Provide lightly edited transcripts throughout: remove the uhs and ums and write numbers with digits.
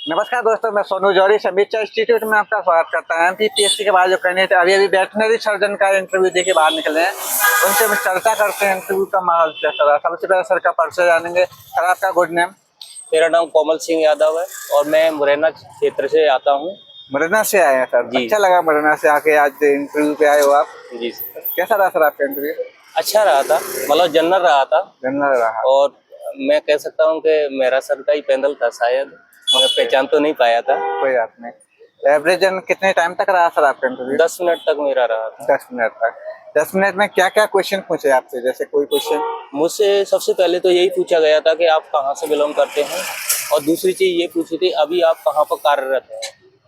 नमस्कार दोस्तों, मैं सोनू जौहरी समीक्षा इंस्टीट्यूट में आपका स्वागत करता हूँ। एमपीपीएससी के बाद जो कैंडिडेट अभी वेटनरी सर्जन का इंटरव्यू देके बाहर निकले हैं, उनसे हम चर्चा करते हैं इंटरव्यू का माहौल कैसा रहा। सबसे पहले सर का परिचय जानेंगे। सर आपका गुड नेम? मेरा नाम कोमल सिंह यादव है और मैं मुरैना क्षेत्र से आता हूँ। मुरैना से आए हैं सर? जी। अच्छा लगा मुरैना से आके, आज इंटरव्यू पे आए हो आप। जी कैसा रहा सर आपका इंटरव्यू? अच्छा रहा था, मतलब जनरल रहा था। जनरल रहा। और मैं कह सकता हूँ कि मेरा सर का ही पैनल था शायद, मैं पहचान तो नहीं पाया था। कोई बात नहीं। एवरेज कितने टाइम तक रहा सर आपका इंटरव्यू? 10 मिनट तक मेरा रहा था। 10 मिनट तक। 10 मिनट में क्या क्या क्वेश्चन पूछे आपसे? जैसे कोई क्वेश्चन मुझसे सबसे पहले तो यही पूछा गया था कि आप कहाँ से बिलोंग करते हैं, और दूसरी चीज़ ये पूछी थी अभी आप कहाँ पर कार्यरत हैं।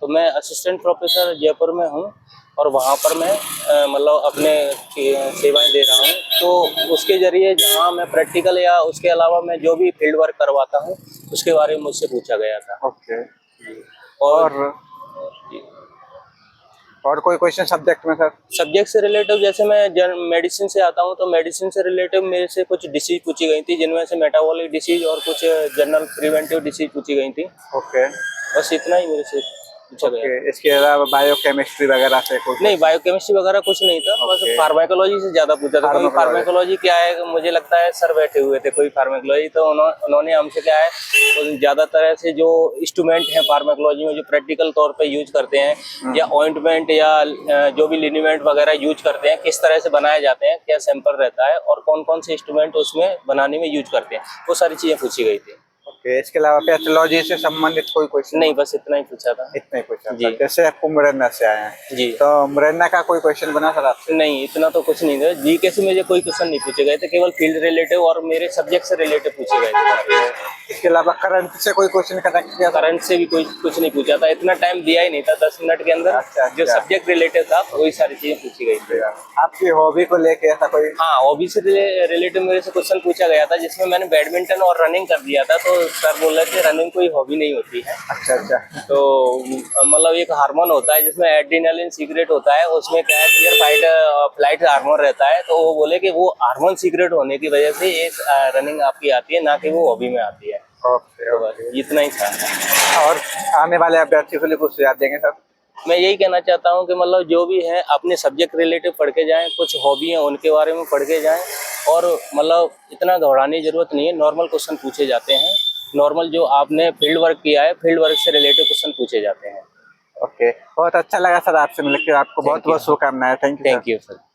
तो मैं असिस्टेंट प्रोफेसर जयपुर में हूँ और वहाँ पर मैं मतलब अपने सेवाएं दे रहा हूँ। तो उसके ज़रिए जहाँ मैं प्रैक्टिकल या उसके अलावा मैं जो भी फील्ड वर्क करवाता हूँ उसके बारे में मुझसे पूछा गया था। ओके। और और कोई क्वेश्चन सब्जेक्ट में सर? सब्जेक्ट से रिलेटिव, जैसे मैं मेडिसिन से आता हूँ तो मेडिसिन से रिलेटिव मेरे से कुछ डिसीज पूछी गई थी, जिनमें से मेटाबॉलिक डिसीज और कुछ जनरल प्रिवेंटिव डिसीज पूछी गई थी। ओके। बस इतना ही मेरे से पूछा गया। ओके, इसके अलावा बायोकेमिस्ट्री वगैरह से कुछ? नहीं, बायोकेमिस्ट्री वगैरह कुछ नहीं था। बस फार्माकोलॉजी से ज्यादा पूछा था। कोई फार्माकोलॉजी क्या है, मुझे लगता है सर बैठे हुए थे कोई फार्माकोलॉजी, तो उन्होंने हमसे क्या है, ज्यादातर ऐसे जो इंस्ट्रूमेंट हैं फार्माकोलॉजी में जो प्रैक्टिकल तौर पे यूज करते हैं, या ऑइंटमेंट या जो भी लिनीमेंट वगैरह यूज करते हैं, किस तरह से बनाए जाते हैं, क्या सैंपल रहता है और कौन कौन से इंस्ट्रूमेंट उसमें बनाने में यूज करते हैं, वो सारी चीजें पूछी गई थी। ओके, इसके अलावा पैथोलॉजी से संबंधित कोई क्वेश्चन? नहीं, बस इतना ही पूछा था। इतना ही पूछा जी। था। जैसे आपको मुरैना से आए हैं जी, तो मुरैना का कोई क्वेश्चन बना सर आपसे? नहीं, इतना तो कुछ नहीं था। जीके से मुझे कोई क्वेश्चन नहीं पूछे गए थे, केवल फील्ड रिलेटिव और मेरे सब्जेक्ट से रिलेटिव पूछे गए थे। इसके अलावा करंट से कोई क्वेश्चन कनेक्ट किया? करंट से भी कोई कुछ नहीं पूछा था, इतना टाइम दिया ही नहीं था। 10 मिनट के अंदर अच्छा। जो सब्जेक्ट रिलेटिव था वही सारी चीजें पूछी गई थी। आपकी हॉबी को लेके ऐसा कोई? हाँ, हॉबी से रिलेटिव मेरे से क्वेश्चन पूछा गया था, जिसमें मैंने बैडमिंटन और रनिंग कर दिया था। तो सर बोल रहे थे रनिंग कोई हॉबी नहीं होती है। अच्छा। तो मतलब एक हार्मोन होता है जिसमें एड्रेनालिन सीक्रेट होता है, उसमें क्या है, फियर फाइट फ्लाइट हार्मोन रहता है। तो वो बोले कि वो हार्मोन सीक्रेट होने की वजह से ये रनिंग आपकी आती है, ना कि वो हॉबी में आती है। ओके। इतना ही था। और आने वाले अभ्यर्थियों के लिए कुछ सुझाव देंगे सर? मैं यही कहना चाहता हूँ कि मतलब जो भी है अपने सब्जेक्ट रिलेटिव पढ़ के जाएं, कुछ हॉबी है उनके बारे में पढ़ के जाएं, और मतलब इतना घबराने की जरूरत नहीं है। नॉर्मल क्वेश्चन पूछे जाते हैं, नॉर्मल जो आपने फील्ड वर्क किया है फील्ड वर्क से रिलेटिव क्वेश्चन पूछे जाते हैं। ओके, बहुत अच्छा लगा सर आपसे मिलकर। आपको बहुत बहुत शुभकामनाएं। Thank you. Thank you sir.